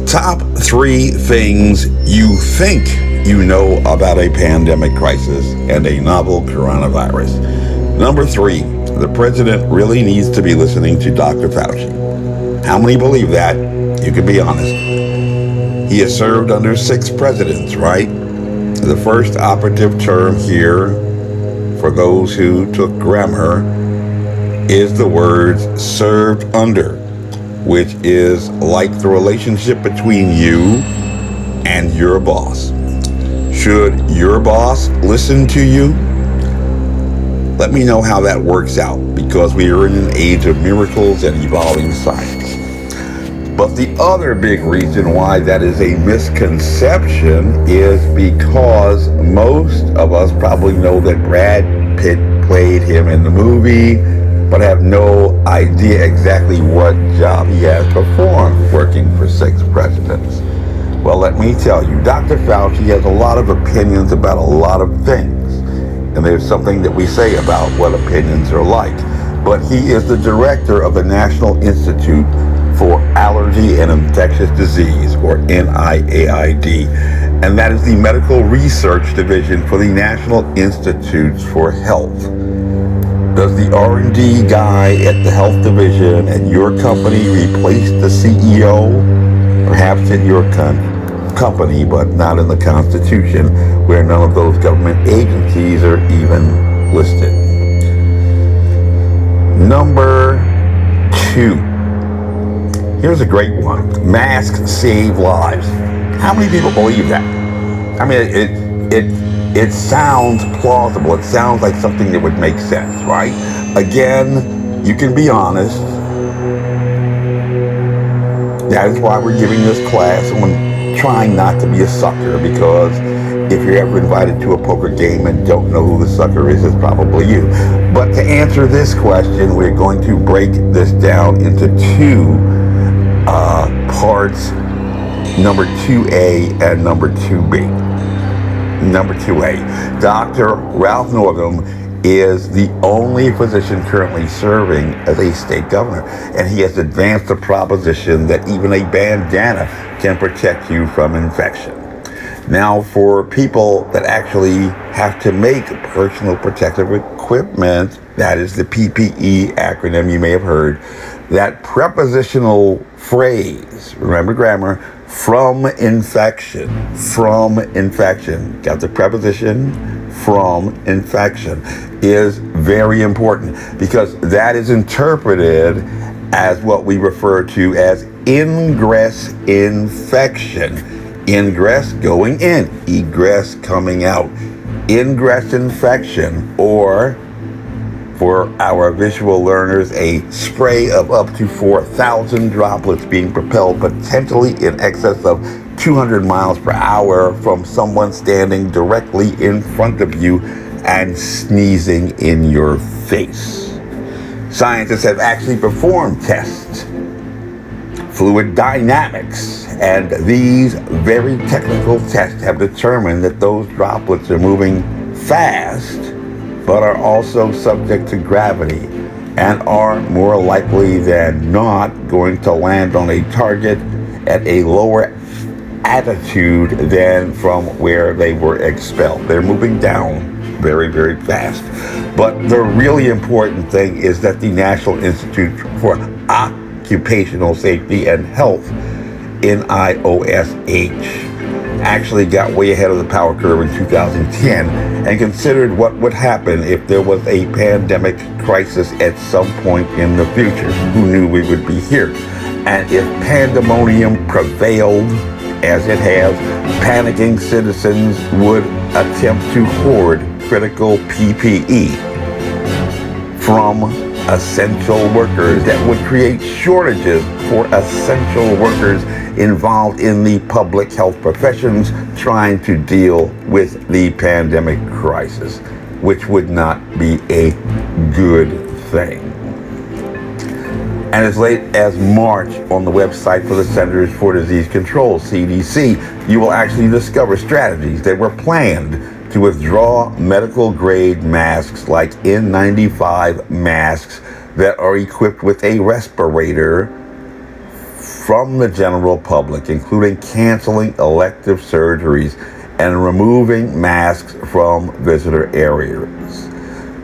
Top 3 things you think you know about a pandemic crisis and a novel coronavirus. Number 3, the president really needs to be listening to Dr. Fauci. How many believe that? You can be honest. He has served under 6 presidents, right? The first operative term here, for those who took grammar, is the word served under, which is like the relationship between you and your boss. Should your boss listen to you? Let me know how that works out, because we are in an age of miracles and evolving science. But the other big reason why that is a misconception is because most of us probably know that Brad Pitt played him in the movie, but have no idea exactly what job he has performed working for 6 presidents. Well, let me tell you, Dr. Fauci has a lot of opinions about a lot of things. And there's something that we say about what opinions are like. But he is the director of the National Institute for Allergy and Infectious Disease, or NIAID. And that is the medical research division for the National Institutes for Health. Does the R&D guy at the health division at your company replace the CEO? Perhaps at your company, but not in the Constitution, where none of those government agencies are even listed. Number 2. Here's a great one. Masks save lives. How many people believe that? I mean, it sounds plausible. It sounds like something that would make sense, right? Again, you can be honest. That is why we're giving this class on trying not to be a sucker, because if you're ever invited to a poker game and don't know who the sucker is, it's probably you. But to answer this question, we're going to break this down into 2 parts, number 2A and number 2B. Number 2A, Dr. Ralph Northam is the only physician currently serving as a state governor, and he has advanced the proposition that even a bandana can protect you from infection. Now, for people that actually have to make personal protective equipment, that is the PPE acronym you may have heard, that prepositional phrase, remember grammar, from infection, got the preposition from infection, is very important, because that is interpreted as what we refer to as ingress infection. Ingress going in, egress coming out. Ingress infection, or for our visual learners, a spray of up to 4,000 droplets being propelled potentially in excess of 200 miles per hour from someone standing directly in front of you and sneezing in your face. Scientists have actually performed tests, fluid dynamics, and these very technical tests have determined that those droplets are moving fast, but are also subject to gravity and are more likely than not going to land on a target at a lower altitude than from where they were expelled. They're moving down very, very fast. But the really important thing is that the National Institute for Occupational Safety and Health, NIOSH, actually got way ahead of the power curve in 2010 and considered what would happen if there was a pandemic crisis at some point in the future. Who knew we would be here? And if pandemonium prevailed, as it has, panicking citizens would attempt to hoard critical PPE from essential workers. That would create shortages for essential workers involved in the public health professions trying to deal with the pandemic crisis, which would not be a good thing. And as late as March, on the website for the Centers for Disease Control, CDC, you will actually discover strategies that were planned to withdraw medical grade masks like N95 masks that are equipped with a respirator from the general public, including canceling elective surgeries and removing masks from visitor areas.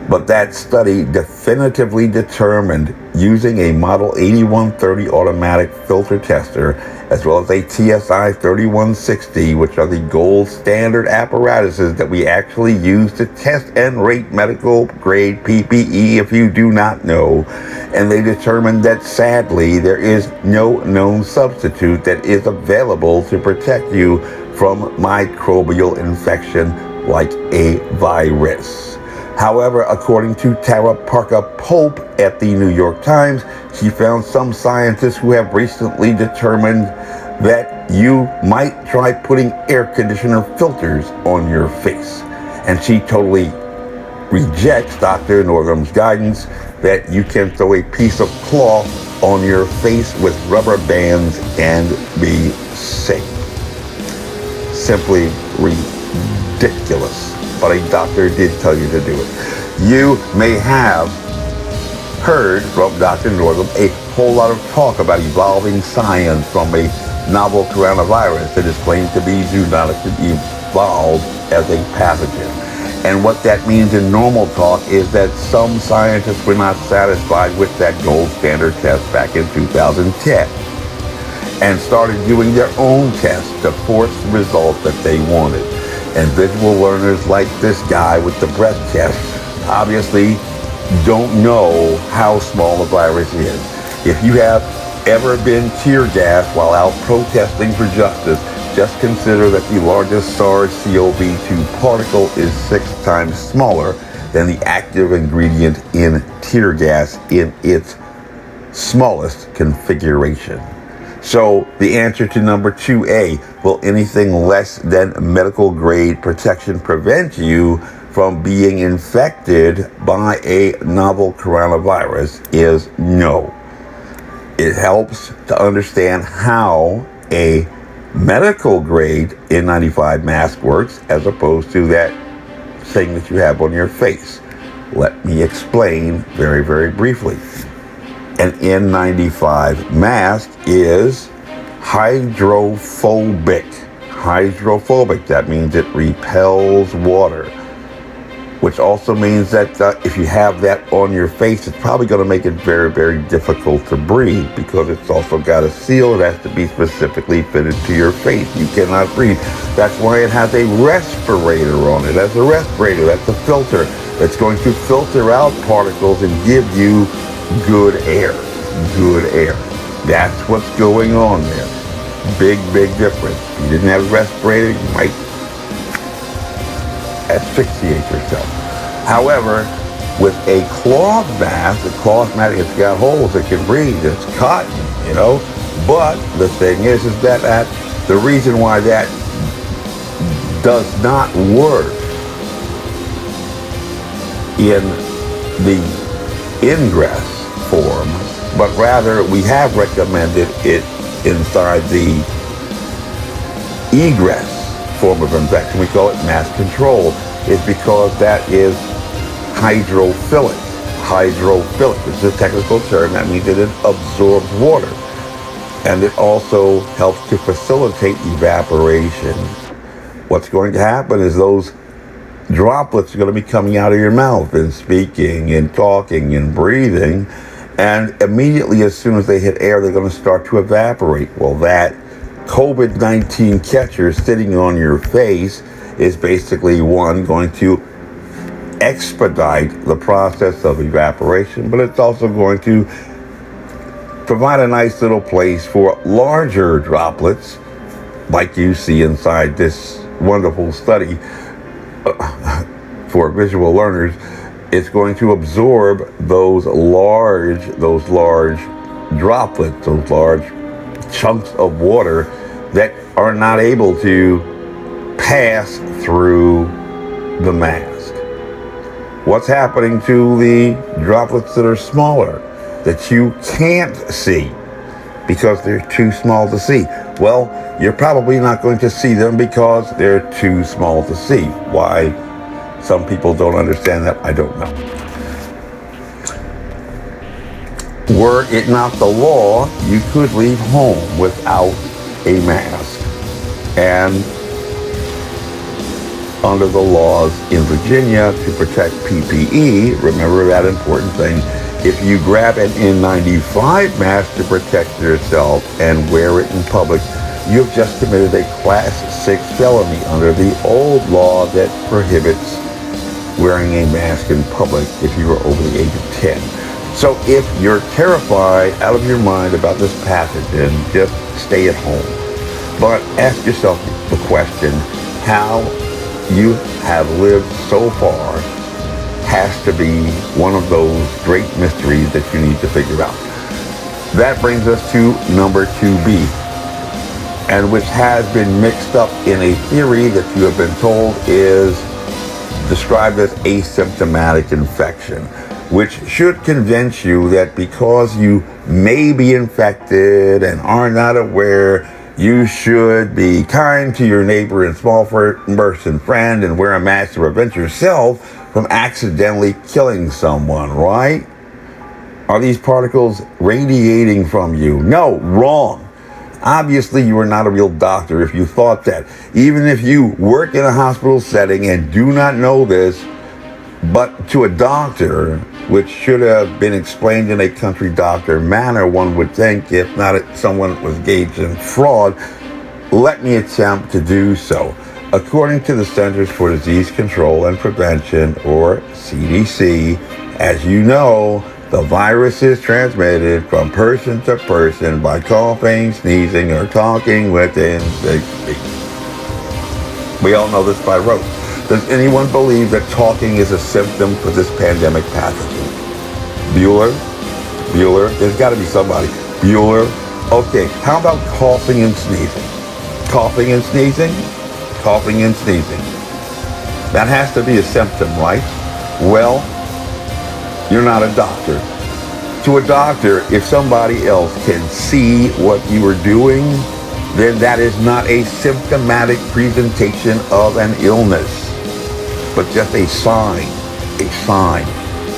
But that study definitively determined using a Model 8130 automatic filter tester, as well as a TSI 3160, which are the gold standard apparatuses that we actually use to test and rate medical grade PPE, if you do not know. And they determined that sadly there is no known substitute that is available to protect you from microbial infection like a virus. However, according to Tara Parker Pope at the New York Times, she found some scientists who have recently determined that you might try putting air conditioner filters on your face. And she totally rejects Dr. Northam's guidance that you can throw a piece of cloth on your face with rubber bands and be safe. Simply ridiculous. But a doctor did tell you to do it. You may have heard from Dr. Northam a whole lot of talk about evolving science from a novel coronavirus that is claimed to be zoonotically evolved as a pathogen. And what that means in normal talk is that some scientists were not satisfied with that gold standard test back in 2010 and started doing their own tests to force the results that they wanted. And visual learners like this guy with the breath test obviously don't know how small the virus is. If you have ever been tear gassed while out protesting for justice, just consider that the largest SARS-CoV-2 particle is 6 times smaller than the active ingredient in tear gas in its smallest configuration. So the answer to number 2A, will anything less than medical grade protection prevent you from being infected by a novel coronavirus, is no. It helps to understand how a medical grade N95 mask works as opposed to that thing that you have on your face. Let me explain very, very briefly. An N95 mask is hydrophobic. Hydrophobic, that means it repels water, which also means that if you have that on your face, it's probably going to make it very, very difficult to breathe because it's also got a seal that has to be specifically fitted to your face. You cannot breathe. That's why it has a respirator on it. That's a respirator. That's a filter that's going to filter out particles and give you good air. Good air. That's what's going on there. Big, big difference. If you didn't have a respirator, you might asphyxiate yourself. However, with a cloth mask, it's got holes, it can breathe, it's cotton, you know. But the thing is that the reason why that does not work in the ingress form, but rather we have recommended it inside the egress form of infection. We call it mass control, is because that is hydrophilic. Hydrophilic, this is a technical term. That means that it absorbs water. And it also helps to facilitate evaporation. What's going to happen is those droplets are going to be coming out of your mouth and speaking and talking and breathing. And immediately as soon as they hit air, they're going to start to evaporate. Well, that COVID-19 catcher sitting on your face is basically going to expedite the process of evaporation, but it's also going to provide a nice little place for larger droplets, like you see inside this wonderful study for visual learners. It's going to absorb those large droplets, those large chunks of water that are not able to pass through the mask. What's happening to the droplets that are smaller, that you can't see because they're too small to see? Well, you're probably not going to see them because they're too small to see. Why some people don't understand that, I don't know. Were it not the law, you could leave home without a mask. And under the laws in Virginia to protect PPE, remember that important thing, if you grab an N95 mask to protect yourself and wear it in public, you've just committed a Class 6 felony under the old law that prohibits wearing a mask in public if you are over the age of 10. So if you're terrified out of your mind about this pathogen, just stay at home. But ask yourself the question, how you have lived so far has to be one of those great mysteries that you need to figure out. That brings us to number 2B, and which has been mixed up in a theory that you have been told is described as asymptomatic infection, which should convince you that because you may be infected and are not aware, you should be kind to your neighbor and small person friend and wear a mask to prevent yourself from accidentally killing someone, right? Are these particles radiating from you? No, wrong. Obviously, you are not a real doctor if you thought that. Even if you work in a hospital setting and do not know this, but to a doctor, which should have been explained in a country doctor manner, one would think, if not someone was engaged in fraud, let me attempt to do so. According to the Centers for Disease Control and Prevention, or CDC, as you know, the virus is transmitted from person to person by coughing, sneezing, or talking within 6 feet. We all know this by rote. Does anyone believe that talking is a symptom for this pandemic pathogen? Bueller? There's got to be somebody. Bueller? Okay, how about coughing and sneezing? Coughing and sneezing? Coughing and sneezing. That has to be a symptom, right? Well, you're not a doctor. To a doctor, if somebody else can see what you are doing, then that is not a symptomatic presentation of an illness, but just a sign,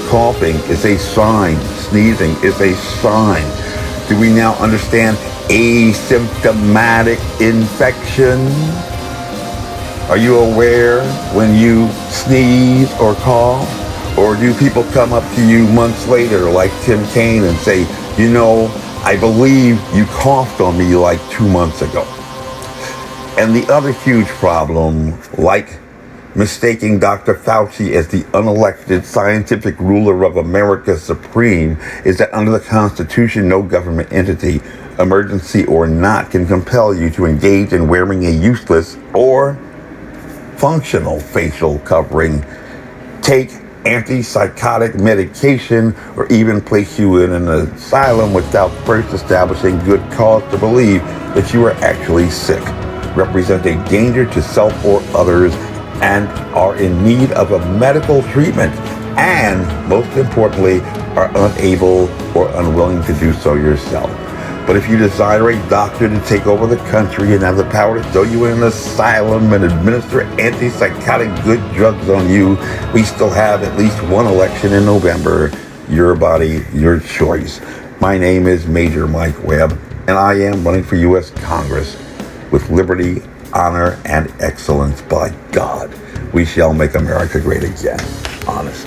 Coughing is a sign. Sneezing is a sign. Do we now understand asymptomatic infection? Are you aware when you sneeze or cough? Or do people come up to you months later like Tim Kaine and say, you know, I believe you coughed on me like 2 months ago? And the other huge problem, like mistaking Dr. Fauci as the unelected scientific ruler of America Supreme, is that under the Constitution, no government entity, emergency or not, can compel you to engage in wearing a useless or functional facial covering, take antipsychotic medication, or even place you in an asylum without first establishing good cause to believe that you are actually sick, represent a danger to self or others, and are in need of a medical treatment, and most importantly, are unable or unwilling to do so yourself. But if you desire a doctor to take over the country and have the power to throw you in an asylum and administer antipsychotic good drugs on you, we still have at least one election in November. Your body, your choice. My name is Major Mike Webb, and I am running for U.S. Congress with liberty, honor, and excellence. By God, we shall make America great again. Honest.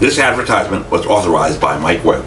This advertisement was authorized by Mike Webb.